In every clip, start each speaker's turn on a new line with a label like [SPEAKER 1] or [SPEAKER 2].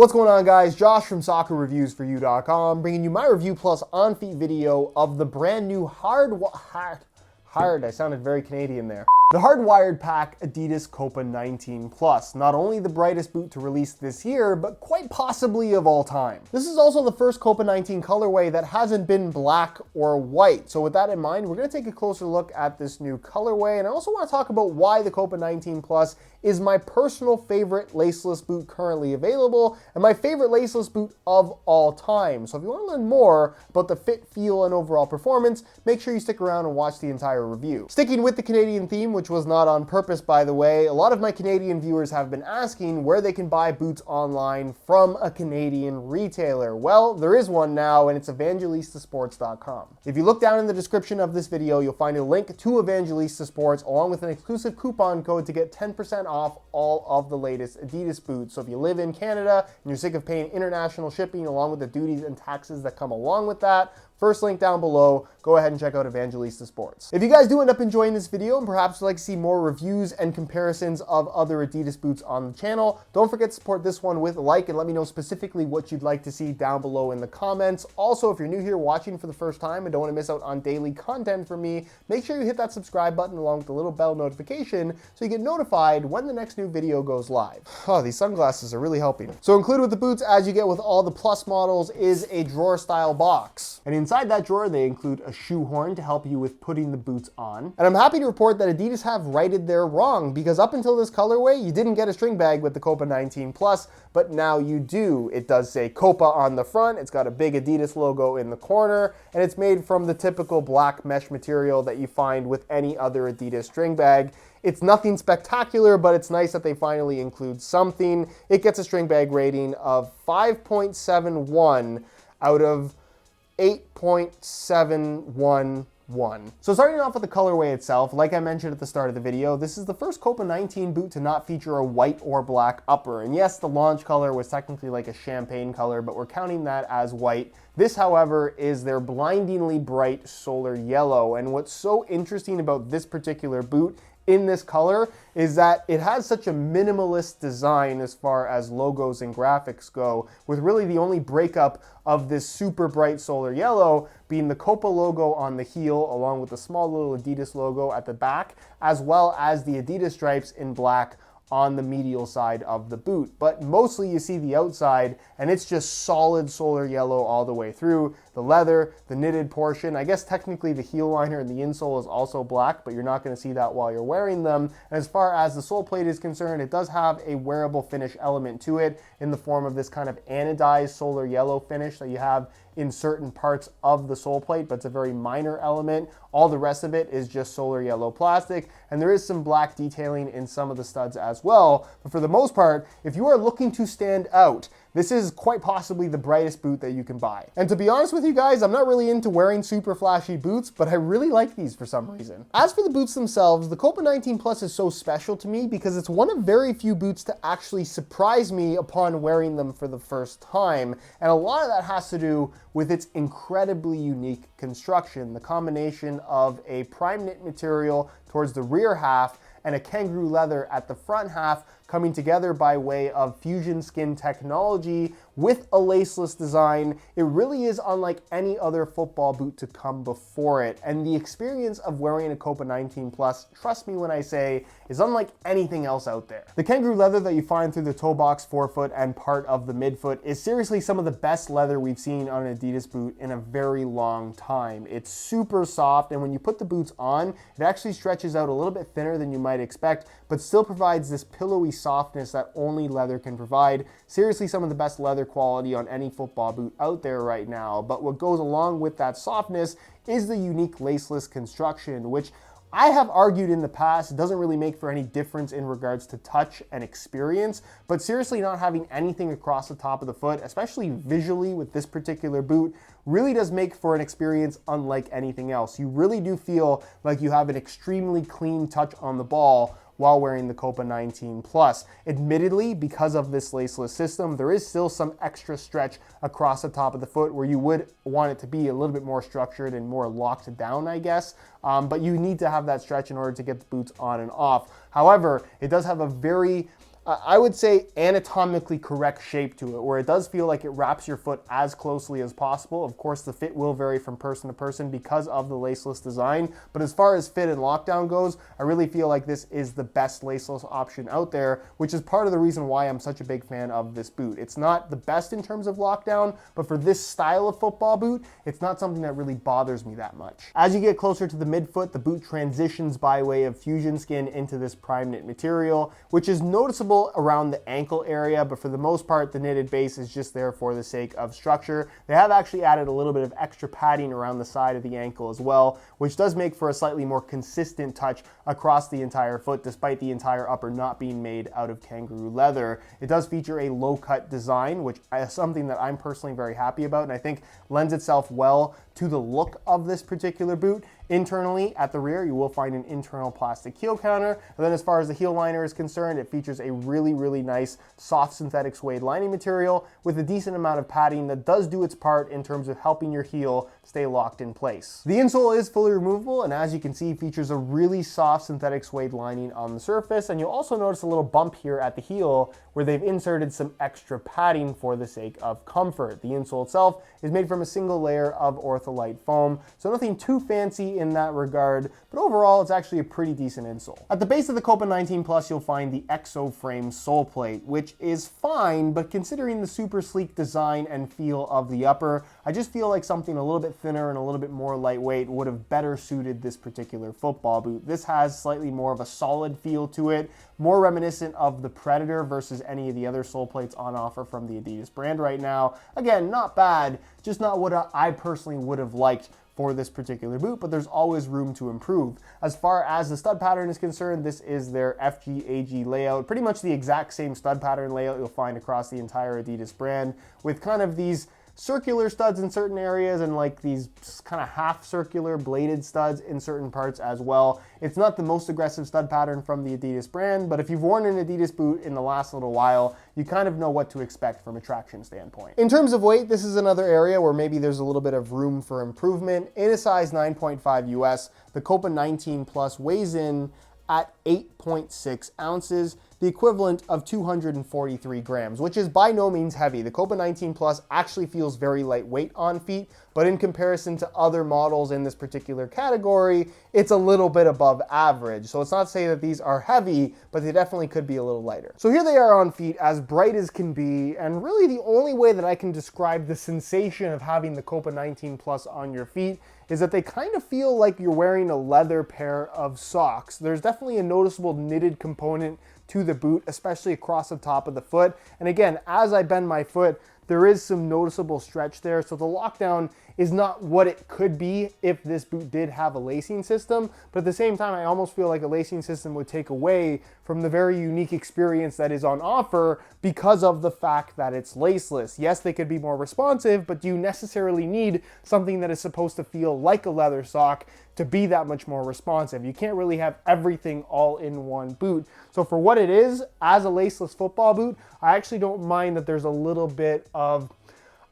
[SPEAKER 1] What's going on, guys? Josh from soccerreviewsforyou.com bringing you my review plus on-feet video of the brand new I sounded very Canadian there. The hardwired pack Adidas Copa 19 Plus, not only the brightest boot to release this year, but quite possibly of all time. This is also the first Copa 19 colorway that hasn't been black or white. So with that in mind, we're gonna take a closer look at this new colorway. And I also wanna talk about why the Copa 19 Plus is my personal favorite laceless boot currently available and my favorite laceless boot of all time. So if you wanna learn more about the fit, feel, and overall performance, make sure you stick around and watch the entire review. Sticking with the Canadian theme, which was not on purpose, by the way, a lot of my Canadian viewers have been asking where they can buy boots online from a Canadian retailer. Well, there is one now, and it's evangelistasports.com. If you look down in the description of this video, you'll find a link to Evangelista Sports along with an exclusive coupon code to get 10% off all of the latest Adidas boots. So if you live in Canada and you're sick of paying international shipping along with the duties and taxes that come along with that, first link down below, go ahead and check out Evangelista Sports. If you guys do end up enjoying this video and perhaps would like to see more reviews and comparisons of other Adidas boots on the channel, don't forget to support this one with a like and let me know specifically what you'd like to see down below in the comments. Also, if you're new here watching for the first time and don't want to miss out on daily content from me, make sure you hit that subscribe button along with the little bell notification so you get notified when the next new video goes live. Oh, these sunglasses are really helping. So included with the boots, as you get with all the Plus models, is a drawer style box. And inside that drawer, they include a shoehorn to help you with putting the boots on. And I'm happy to report that Adidas have righted their wrong, because up until this colorway, you didn't get a string bag with the Copa 19 Plus, but now you do. It does say Copa on the front, it's got a big Adidas logo in the corner, and it's made from the typical black mesh material that you find with any other Adidas string bag. It's nothing spectacular, but it's nice that they finally include something. It gets a string bag rating of 5.71 out of 8.711. So starting off with the colorway itself, like I mentioned at the start of the video, this is the first Copa 19 boot to not feature a white or black upper. And yes, the launch color was technically like a champagne color, but we're counting that as white. This, however, is their blindingly bright solar yellow. And what's so interesting about this particular boot in this color is that it has such a minimalist design as far as logos and graphics go, with really the only breakup of this super bright solar yellow being the Copa logo on the heel along with the small little Adidas logo at the back, as well as the Adidas stripes in black on the medial side of the boot. But mostly you see the outside and it's just solid solar yellow all the way through. The leather, the knitted portion, I guess technically the heel liner and the insole is also black, but you're not going to see that while you're wearing them. And as far as the sole plate is concerned, it does have a wearable finish element to it in the form of this kind of anodized solar yellow finish that you have in certain parts of the sole plate, but it's a very minor element. All the rest of it is just solar yellow plastic, and there is some black detailing in some of the studs as well. But for the most part, if you are looking to stand out, this is quite possibly the brightest boot that you can buy. And to be honest with you guys, I'm not really into wearing super flashy boots, but I really like these for some reason. As for the boots themselves, the Copa 19 Plus is so special to me because it's one of very few boots to actually surprise me upon wearing them for the first time. And a lot of that has to do with its incredibly unique construction. The combination of a prime knit material towards the rear half and a kangaroo leather at the front half coming together by way of fusion skin technology with a laceless design. It really is unlike any other football boot to come before it. And the experience of wearing a Copa 19 Plus, trust me when I say, is unlike anything else out there. The kangaroo leather that you find through the toe box, forefoot, and part of the midfoot is seriously some of the best leather we've seen on an Adidas boot in a very long time. It's super soft, and when you put the boots on, it actually stretches out a little bit thinner than you might expect, but still provides this pillowy softness that only leather can provide. Seriously, some of the best leather quality on any football boot out there right now. But what goes along with that softness is the unique laceless construction, which I have argued in the past doesn't really make for any difference in regards to touch and experience, but seriously not having anything across the top of the foot, especially visually with this particular boot, really does make for an experience unlike anything else. You really do feel like you have an extremely clean touch on the ball while wearing the Copa 19 Plus. Admittedly, because of this laceless system, there is still some extra stretch across the top of the foot where you would want it to be a little bit more structured and more locked down, I guess. But you need to have that stretch in order to get the boots on and off. However, it does have a very I would say, anatomically correct shape to it, where it does feel like it wraps your foot as closely as possible. Of course, the fit will vary from person to person because of the laceless design, but as far as fit and lockdown goes, I really feel like this is the best laceless option out there, which is part of the reason why I'm such a big fan of this boot. It's not the best in terms of lockdown, but for this style of football boot, it's not something that really bothers me that much. As you get closer to the midfoot, the boot transitions by way of fusion skin into this prime knit material, which is noticeable around the ankle area, but for the most part, the knitted base is just there for the sake of structure. They have actually added a little bit of extra padding around the side of the ankle as well, which does make for a slightly more consistent touch across the entire foot, despite the entire upper not being made out of kangaroo leather. It does feature a low-cut design, which is something that I'm personally very happy about, and I think lends itself well to the look of this particular boot. Internally, at the rear, you will find an internal plastic heel counter. And then as far as the heel liner is concerned, it features a really nice soft synthetic suede lining material with a decent amount of padding that does do its part in terms of helping your heel stay locked in place. The insole is fully removable, and as you can see, features a really soft synthetic suede lining on the surface. And you'll also notice a little bump here at the heel where they've inserted some extra padding for the sake of comfort. The insole itself is made from a single layer of ortholite foam, so nothing too fancy in that regard, but overall it's actually a pretty decent insole. At the base of the Copa 19 Plus, you'll find the Exo Frame Soleplate, which is fine, but considering the super sleek design and feel of the upper, I just feel like something a little bit thinner and a little bit more lightweight would have better suited this particular football boot. This has slightly more of a solid feel to it, more reminiscent of the Predator versus any of the other sole plates on offer from the Adidas brand right now. Again, not bad, just not what I personally would have liked for this particular boot, but there's always room to improve. As far as the stud pattern is concerned, this is their FG-AG layout, pretty much the exact same stud pattern layout you'll find across the entire Adidas brand, with kind of these circular studs in certain areas and like these kind of half circular bladed studs in certain parts as well. It's not the most aggressive stud pattern from the Adidas brand, but if you've worn an Adidas boot in the last little while, you kind of know what to expect from a traction standpoint. In terms of weight, this is another area where maybe there's a little bit of room for improvement. In a size 9.5 US, the Copa 19 Plus weighs in at 8.6 ounces, the equivalent of 243 grams, which is by no means heavy. The Copa 19 Plus actually feels very lightweight on feet, but in comparison to other models in this particular category, it's a little bit above average. So it's not to say that these are heavy, but they definitely could be a little lighter. So here they are on feet, as bright as can be, and really the only way that I can describe the sensation of having the Copa 19 Plus on your feet is that they kind of feel like you're wearing a leather pair of socks. There's definitely a noticeable knitted component to the boot, especially across the top of the foot. And again, as I bend my foot, there is some noticeable stretch there. So the lockdown is not what it could be if this boot did have a lacing system. But at the same time, I almost feel like a lacing system would take away from the very unique experience that is on offer because of the fact that it's laceless. Yes, they could be more responsive, but do you necessarily need something that is supposed to feel like a leather sock to be that much more responsive? You can't really have everything all in one boot. So for what it is, as a laceless football boot, I actually don't mind that there's a little bit of,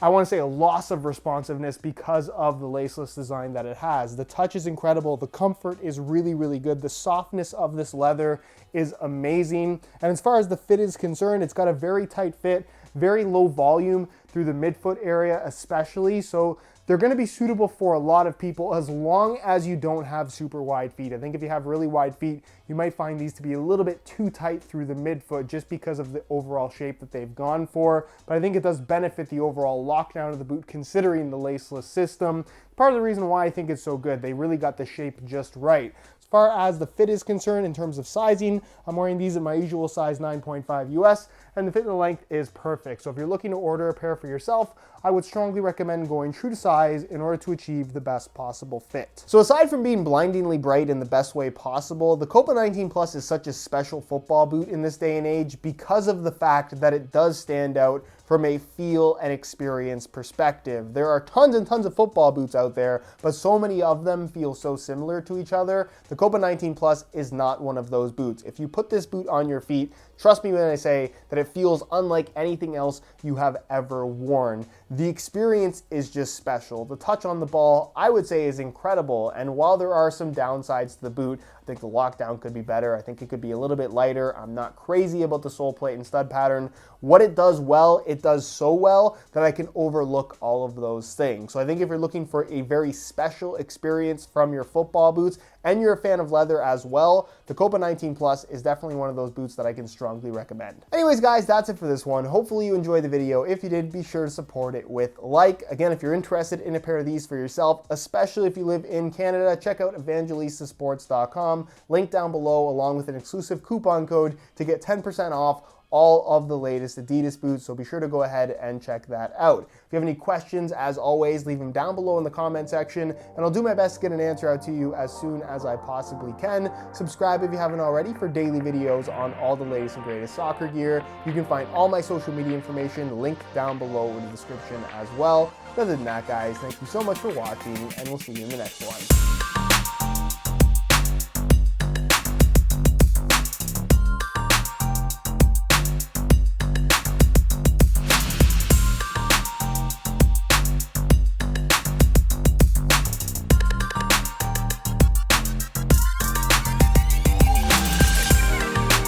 [SPEAKER 1] I want to say, a loss of responsiveness because of the laceless design that it has. The touch is incredible. The comfort is really good. The softness of this leather is amazing. And as far as the fit is concerned, it's got a very tight fit, very low volume through the midfoot area especially. So they're going to be suitable for a lot of people as long as you don't have super wide feet. I think if you have really wide feet, you might find these to be a little bit too tight through the midfoot just because of the overall shape that they've gone for. But I think it does benefit the overall lockdown of the boot considering the laceless system. Part of the reason why I think it's so good, they really got the shape just right. As far as the fit is concerned, in terms of sizing, I'm wearing these in my usual size 9.5 US, and the fit and the length is perfect. So if you're looking to order a pair for yourself, I would strongly recommend going true to size in order to achieve the best possible fit. So aside from being blindingly bright in the best way possible, the Copa 19 Plus is such a special football boot in this day and age because of the fact that it does stand out from a feel and experience perspective. There are tons and tons of football boots out there, but so many of them feel so similar to each other. The Copa 19 Plus is not one of those boots. If you put this boot on your feet, Trust me when I say that it feels unlike anything else you have ever worn. The experience is just special. The touch on the ball, I would say, is incredible. And while there are some downsides to the boot, I think the lockdown could be better. I think it could be a little bit lighter. I'm not crazy about the sole plate and stud pattern. What it does well, it does so well that I can overlook all of those things. So I think if you're looking for a very special experience from your football boots, and you're a fan of leather as well, the Copa 19 Plus is definitely one of those boots that I can strongly recommend. Anyways, guys, that's it for this one. Hopefully you enjoyed the video. If you did, be sure to support it with a like. Again, if you're interested in a pair of these for yourself, especially if you live in Canada, check out evangelistasports.com. Link down below, along with an exclusive coupon code to get 10% off all of the latest Adidas boots, so be sure to go ahead and check that out. If you have any questions, as always, leave them down below in the comment section, and I'll do my best to get an answer out to you as soon as I possibly can. Subscribe if you haven't already for daily videos on all the latest and greatest soccer gear. You can find all my social media information linked down below in the description as well. Other than that, guys, thank you so much for watching, and we'll see you in the next one.